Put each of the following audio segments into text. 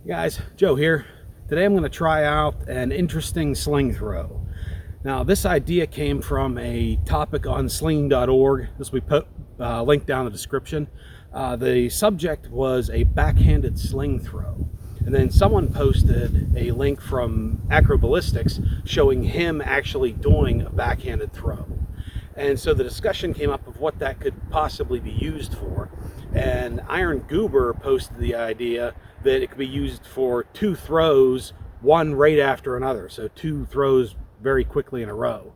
Guys, Joe here. Today I'm going to try out an interesting sling throw. Now this idea came from a topic on sling.org. This will be put linked down in the description. The subject was a backhanded sling throw. And then someone posted a link from Acroballistics showing him actually doing a backhanded throw. And so the discussion came up of what that could possibly be used for. And Iron Goober posted the idea that it could be used for two throws, one right after another. So two throws very quickly in a row.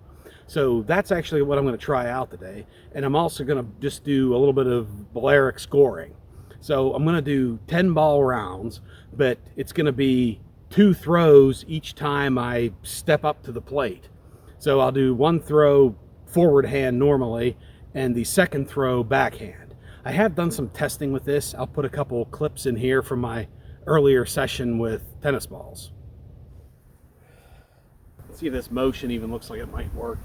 So that's actually what I'm going to try out today. And I'm also going to just do a little bit of Balearic scoring. So I'm going to do 10 ball rounds, but it's going to be two throws each time I step up to the plate. So I'll do one throw forward hand normally, and the second throw backhand. I have done some testing with this. I'll put a couple clips in here from my earlier session with tennis balls. Let's see if this motion even looks like it might work.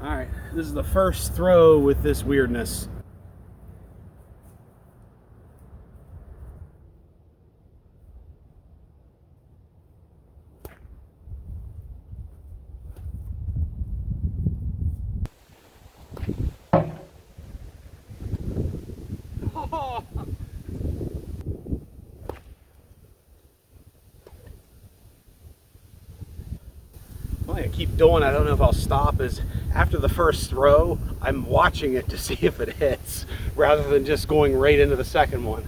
All right, this is the first throw with this weirdness. Well, I keep doing, I don't know if I'll stop, is after the first throw, I'm watching it to see if it hits, rather than just going right into the second one.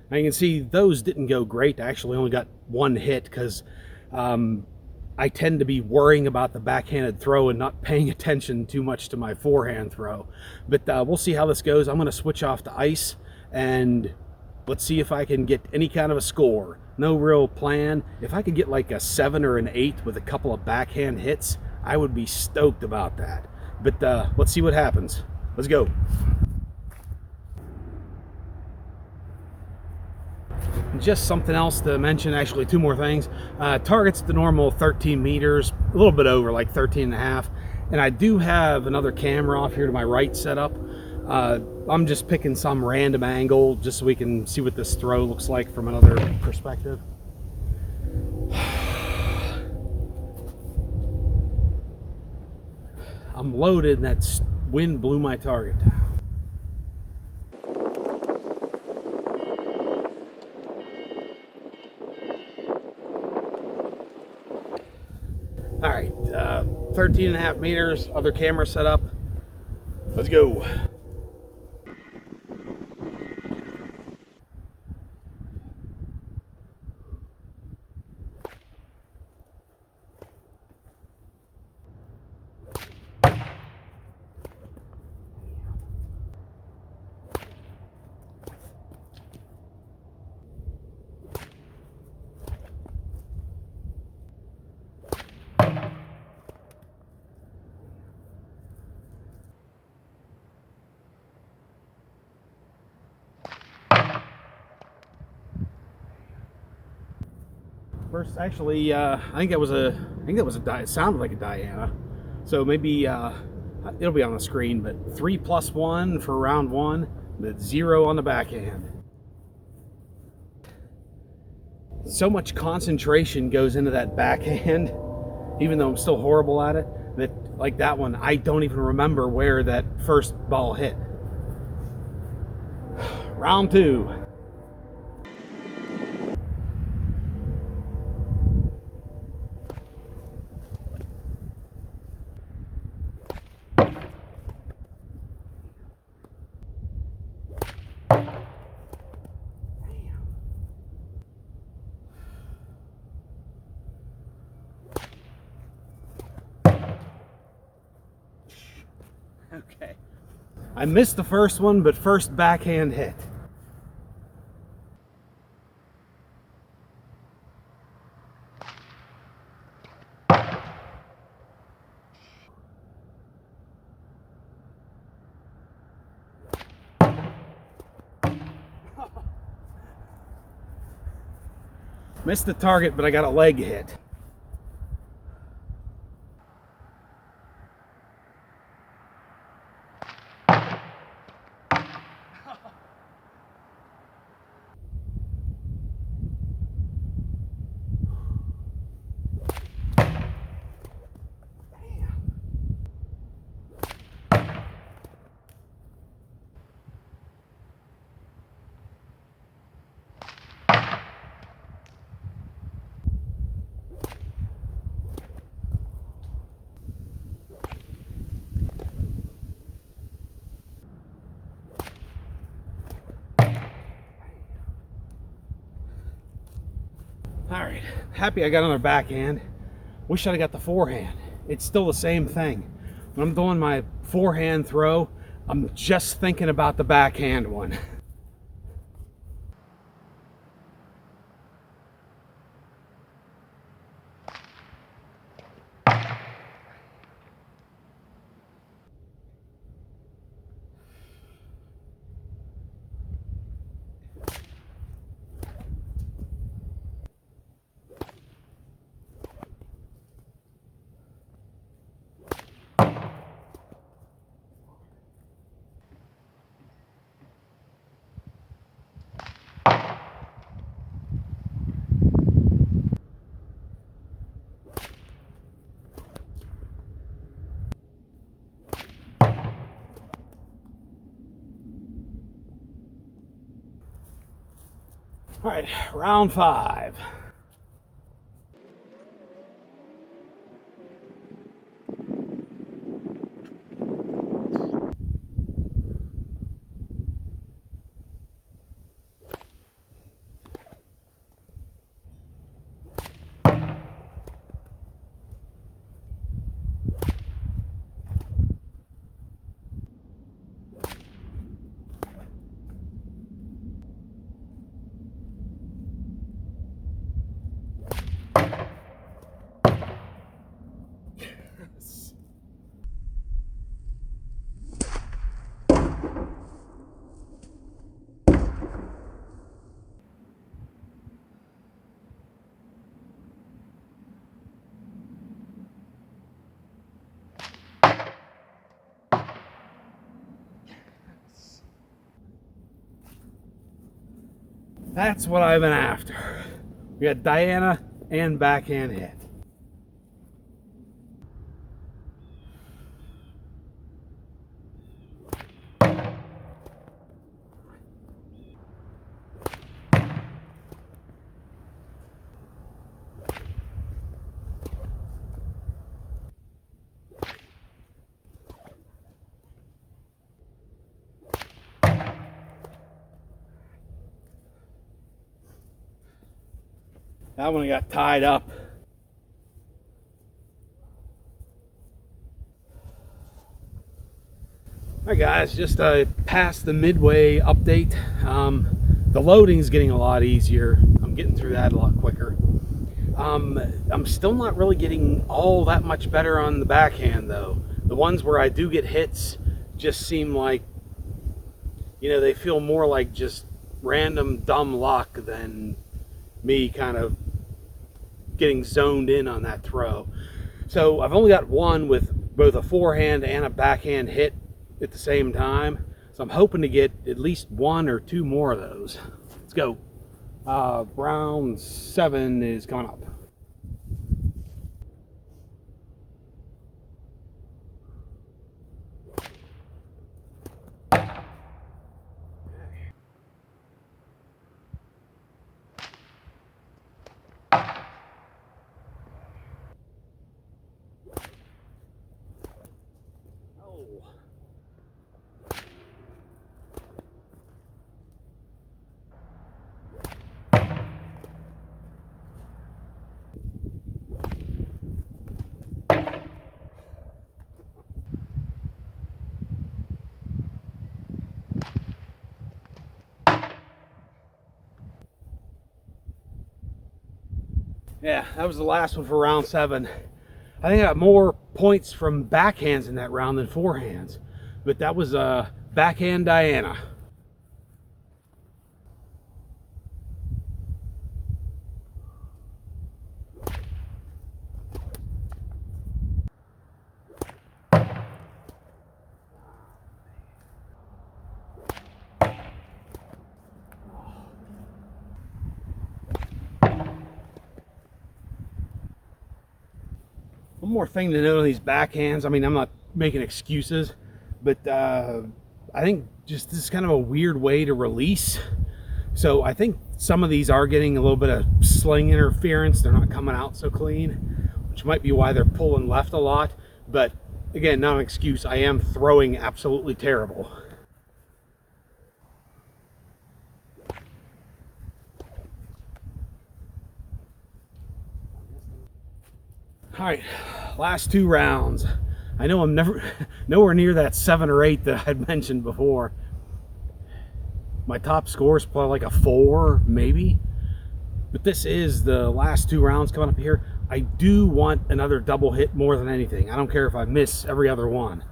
Now you can see those didn't go great. I actually only got one hit because I tend to be worrying about the backhanded throw and not paying attention too much to my forehand throw. But we'll see how this goes. I'm going to switch off to ice and let's see if I can get any kind of a score. No real plan. If I could get like a 7 or an 8 with a couple of backhand hits, I would be stoked about that. But let's see what happens. Let's go. Just something else to mention, actually two more things. Target's the normal 13 meters, a little bit over, like 13 and a half. And I do have another camera off here to my right set up. I'm just picking some random angle just so we can see what this throw looks like from another perspective. I'm loaded and that wind blew my target down. All right, 13 and a half meters, other camera set up. Let's go. First, actually, I think that was a it sounded like a Diana. So maybe it'll be on the screen, but 3+1 for round one, but 0 on the backhand. So much concentration goes into that backhand, even though I'm still horrible at it, that like that one, I don't even remember where that first ball hit. Round two. Okay. I missed the first one, but first backhand hit. Missed the target, but I got a leg hit. All right, happy I got another backhand. Wish I'd have got the forehand. It's still the same thing. When I'm doing my forehand throw, I'm just thinking about the backhand one. All right, round 5. That's what I've been after. We got Diana and backhand hit. That one got tied up. Alright guys, just past the midway update. The loading is getting a lot easier. I'm getting through that a lot quicker. I'm still not really getting all that much better on the backhand though. The ones where I do get hits just seem like, you know, they feel more like just random dumb luck than me kind of getting zoned in on that throw. So I've only got one with both a forehand and a backhand hit at the same time. So I'm hoping to get at least 1 or 2 more of those. Let's go. Round 7 is coming up. Yeah, that was the last one for round 7. I think I got more points from backhands in that round than forehands. But that was backhand Diana. One more thing to note on these backhands, I mean, I'm not making excuses, but I think just this is kind of a weird way to release. So I think some of these are getting a little bit of sling interference. They're not coming out so clean, which might be why they're pulling left a lot. But again, not an excuse. I am throwing absolutely terrible. All right, last 2 rounds. I know I'm nowhere near that 7 or 8 that I'd mentioned before. My top score is probably like a 4, maybe. But this is the last 2 rounds coming up here. I do want another double hit more than anything. I don't care if I miss every other one.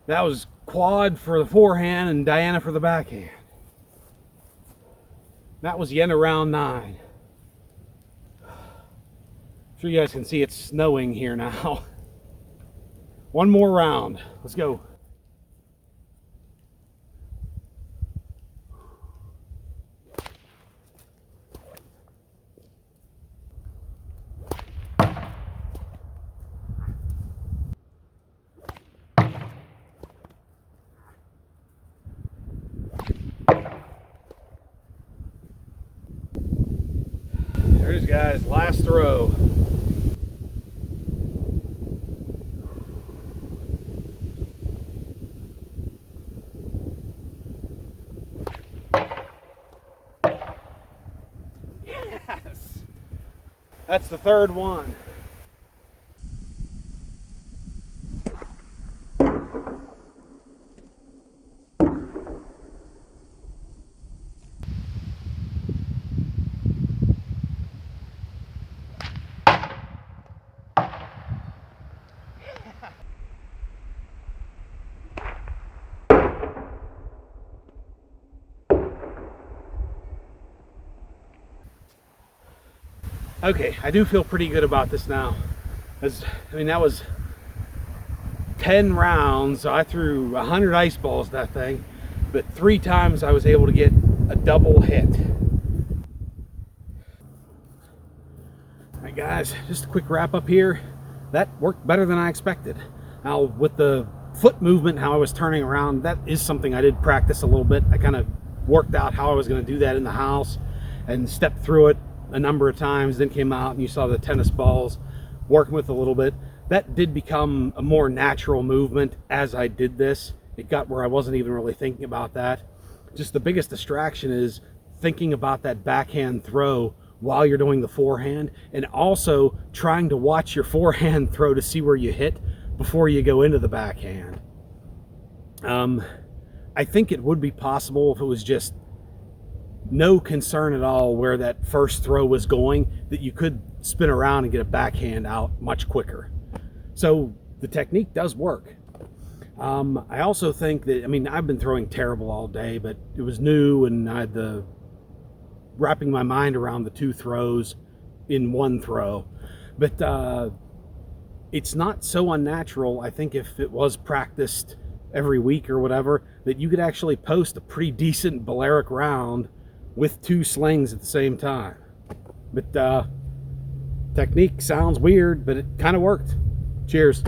That was quad for the forehand and Diana for the backhand. That was the end of round 9. I'm sure you guys can see it's snowing here now. One more round. Let's go. There it is, guys. Last throw. Yes! That's the 3rd one. Okay, I do feel pretty good about this now. I mean, that was 10 rounds. So I threw 100 ice balls that thing, but 3 times I was able to get a double hit. All right, guys, just a quick wrap up here. That worked better than I expected. Now, with the foot movement, how I was turning around, that is something I did practice a little bit. I kind of worked out how I was going to do that in the house and stepped through it a number of times, then came out and you saw the tennis balls working with a little bit. That did become a more natural movement as I did this. It got where I wasn't even really thinking about that. Just the biggest distraction is thinking about that backhand throw while you're doing the forehand, and also trying to watch your forehand throw to see where you hit before you go into the backhand. I think it would be possible if it was just no concern at all where that first throw was going, that you could spin around and get a backhand out much quicker. So the technique does work. I also think that, I mean, I've been throwing terrible all day, but it was new and I had the wrapping my mind around the 2 throws in 1 throw. But it's not so unnatural. I think if it was practiced every week or whatever, that you could actually post a pretty decent Balearic round with 2 slings at the same time. But technique sounds weird, but it kind of worked. Cheers.